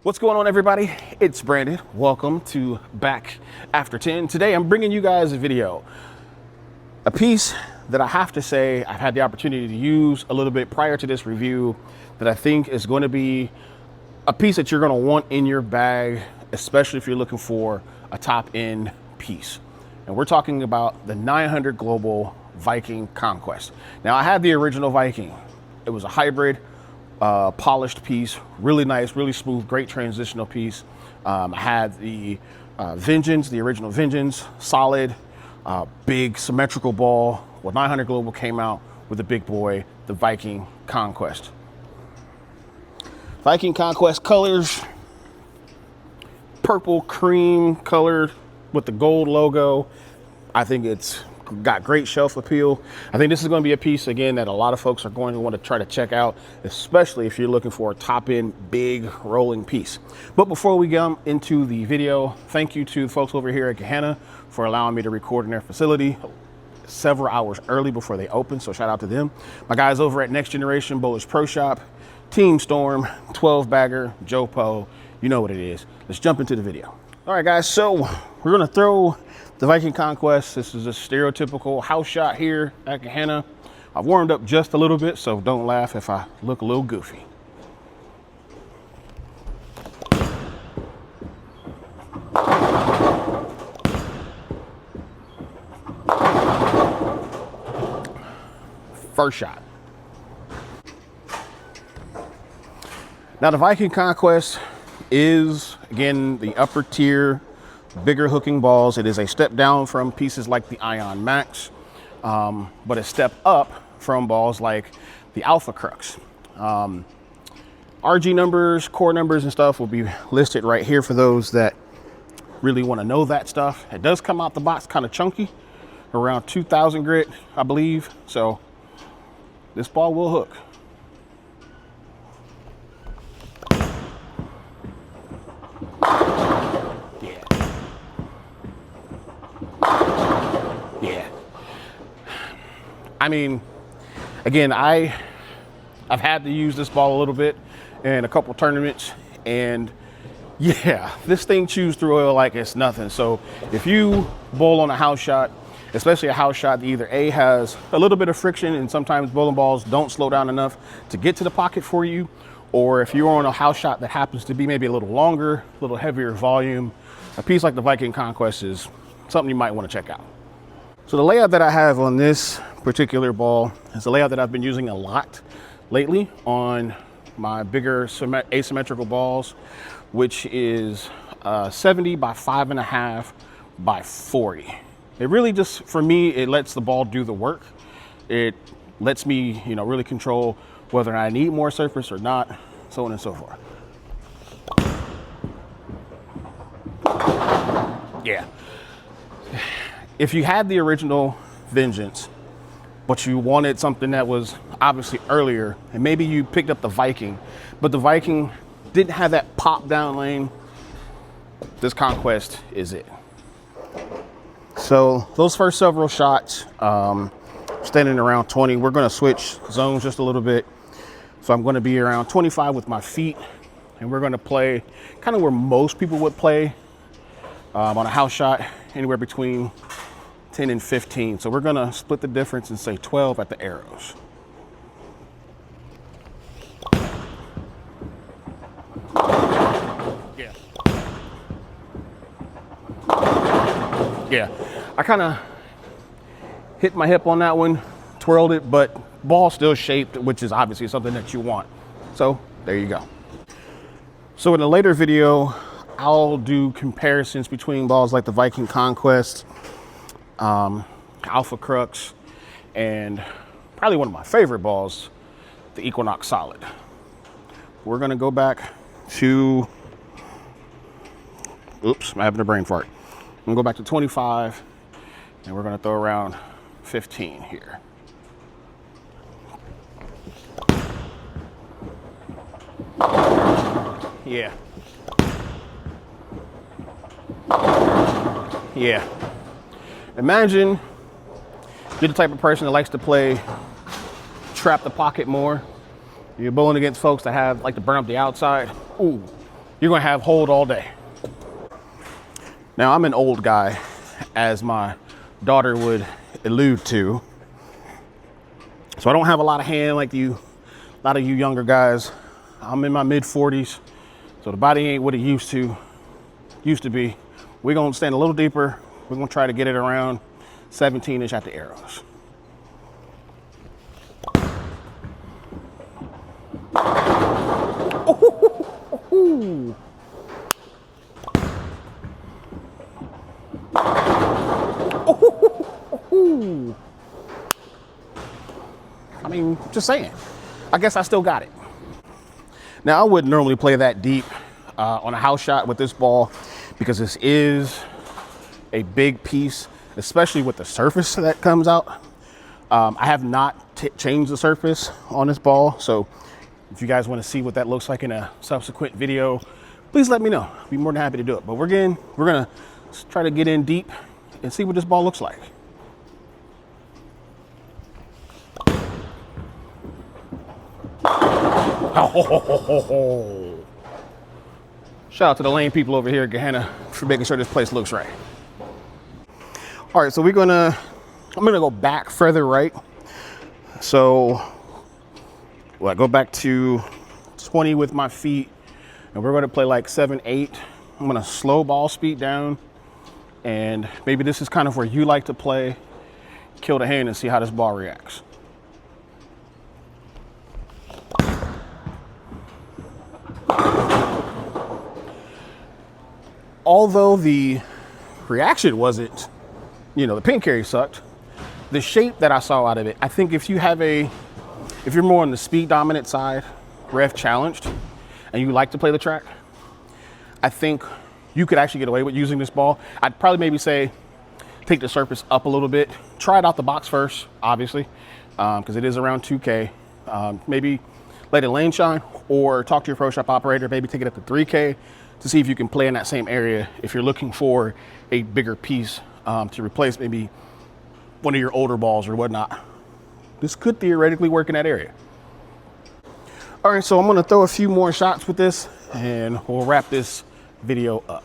What's going on, everybody? It's Brandon. Welcome to Back After 10. Today I'm bringing you guys a video, a piece that I have to say I've had the opportunity to use a little bit prior to this review that I think is going to be a piece that you're going to want in your bag, especially if you're looking for a top-end piece. And we're talking about the 900 Global Viking Conquest. Now, I had the original Viking. It was a hybrid, polished piece, really nice, really smooth, great transitional piece. I had the Vengeance, the original Vengeance, solid, big symmetrical ball. Well, 900 Global came out with the big boy, the Viking Conquest. Viking Conquest colors, purple cream color with the gold logo. I think it's got great shelf appeal. I think this is going to be a piece, again, that a lot of folks are going to want to try to check out, especially if you're looking for a top-end, big, rolling piece. But before we get into the video, thank you to folks over here at Gehenna for allowing me to record in their facility several hours early before they open, so shout out to them. My guys over at Next Generation Bowlers Pro Shop, Team Storm, 12 Bagger, Joe Poe, you know what it is. Let's jump into the video. All right, guys, so we're going to throw the Viking Conquest. This is a stereotypical house shot here at Gehenna. I've warmed up just a little bit, so don't laugh if I look a little goofy. First shot. Now, the Viking Conquest is, again, the upper tier, bigger hooking balls. It is a step down from pieces like the Ion Max, but a step up from balls like the Alpha Crux. RG numbers, core numbers and stuff will be listed right here for those that really want to know that stuff. It does come out the box kind of chunky, around 2,000 grit, I believe. So this ball will hook. Yeah. I mean, again, I've had to use this ball a little bit in a couple tournaments, and yeah, this thing chews through oil like it's nothing. So if you bowl on a house shot, especially a house shot that either A, has a little bit of friction, and sometimes bowling balls don't slow down enough to get to the pocket for you, or if you're on a house shot that happens to be maybe a little longer, a little heavier volume, a piece like the Viking Conquest is something you might want to check out. So the layout that I have on this particular ball is a layout that I've been using a lot lately on my bigger asymmetrical balls, which is 70 by 5.5 by 40. It really just, for me, it lets the ball do the work. It lets me, really control whether I need more surface or not, so on and so forth. Yeah. If you had the original Vengeance, but you wanted something that was obviously earlier, and maybe you picked up the Viking, but the Viking didn't have that pop down lane, this Conquest is it. So those first several shots, standing around 20, we're gonna switch zones just a little bit. So I'm gonna be around 25 with my feet, and we're gonna play kind of where most people would play on a house shot, anywhere between 10 and 15. So we're gonna split the difference and say 12 at the arrows. Yeah. Yeah, I kind of hit my hip on that one, twirled it, but ball still shaped, which is obviously something that you want. So there you go. So in a later video, I'll do comparisons between balls like the Viking Conquest, Alpha Crux, and probably one of my favorite balls, the Equinox Solid. We're gonna go back to, oops, I'm having a brain fart. I'm gonna go back to 25, and we're gonna throw around 15 here. Yeah. Yeah. Imagine you're the type of person that likes to play trap the pocket more. You're bowling against folks that like to burn up the outside. Ooh, you're gonna have hold all day. Now, I'm an old guy, as my daughter would allude to. So I don't have a lot of hand like a lot of you younger guys. I'm in my mid 40s, so the body ain't what it used to be. We're gonna stand a little deeper. We're gonna try to get it around 17-inch at the arrows. Ooh. Ooh. I mean, just saying. I guess I still got it. Now, I wouldn't normally play that deep on a house shot with this ball because this is a big piece, especially with the surface that comes out. I have not changed the surface on this ball, so if you guys want to see what that looks like in a subsequent video, please let me know. I'd be more than happy to do it. But we're gonna try to get in deep and see what this ball looks like. Oh. Shout out to the lane people over here at Gehenna for making sure this place looks right. All right, so I'm gonna go back further right. So I go back to 20 with my feet, and we're gonna play like 7-8. I'm gonna slow ball speed down, and maybe this is kind of where you like to play. Kill the hand and see how this ball reacts. Although the reaction wasn't, the pin carry sucked, the shape that I saw out of it, I think if you're more on the speed dominant side, ref challenged, and you like to play the track, I think you could actually get away with using this ball. I'd probably maybe say, take the surface up a little bit, try it out the box first, obviously, because it is around 2K. Maybe let it lane shine, or talk to your pro shop operator, maybe take it up to 3K to see if you can play in that same area if you're looking for a bigger piece to replace maybe one of your older balls or whatnot. This could theoretically work in that area. All right, so I'm gonna throw a few more shots with this and we'll wrap this video up.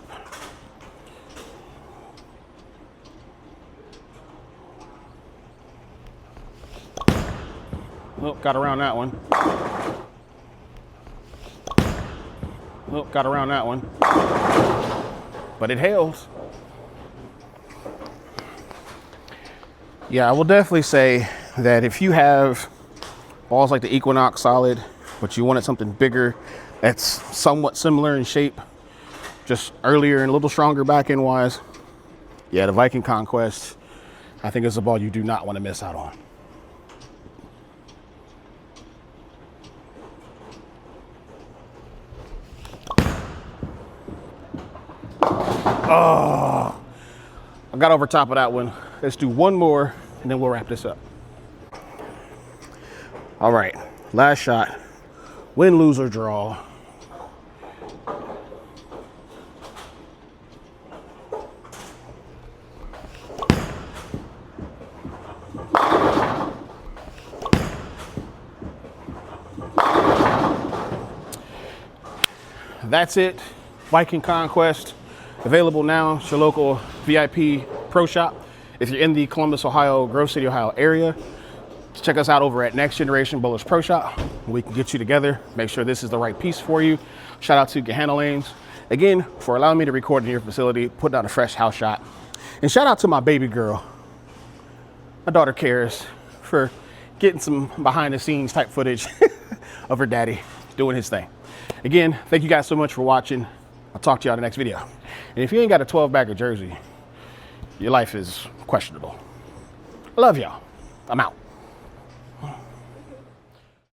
Oh, got around that one. Oh, got around that one. But it hails. Yeah, I will definitely say that if you have balls like the Equinox Solid, but you wanted something bigger that's somewhat similar in shape, just earlier and a little stronger back end wise, yeah, the Viking Conquest, I think it's a ball you do not want to miss out on. Oh, I got over top of that one. Let's do one more and then we'll wrap this up. All right, last shot. Win, lose, or draw. That's it. Viking Conquest. Available now at your local VIP pro shop. If you're in the Columbus, Ohio, Grove City, Ohio area, check us out over at Next Generation Bowlers Pro Shop. We can get you together, make sure this is the right piece for you. Shout out to Gehenna Lanes, again, for allowing me to record in your facility, put out a fresh house shot. And shout out to my baby girl, my daughter Karis, for getting some behind the scenes type footage of her daddy doing his thing. Again, thank you guys so much for watching. I'll talk to you on the next video. And if you ain't got a 12-bagger jersey, your life is questionable. I love y'all. I'm out.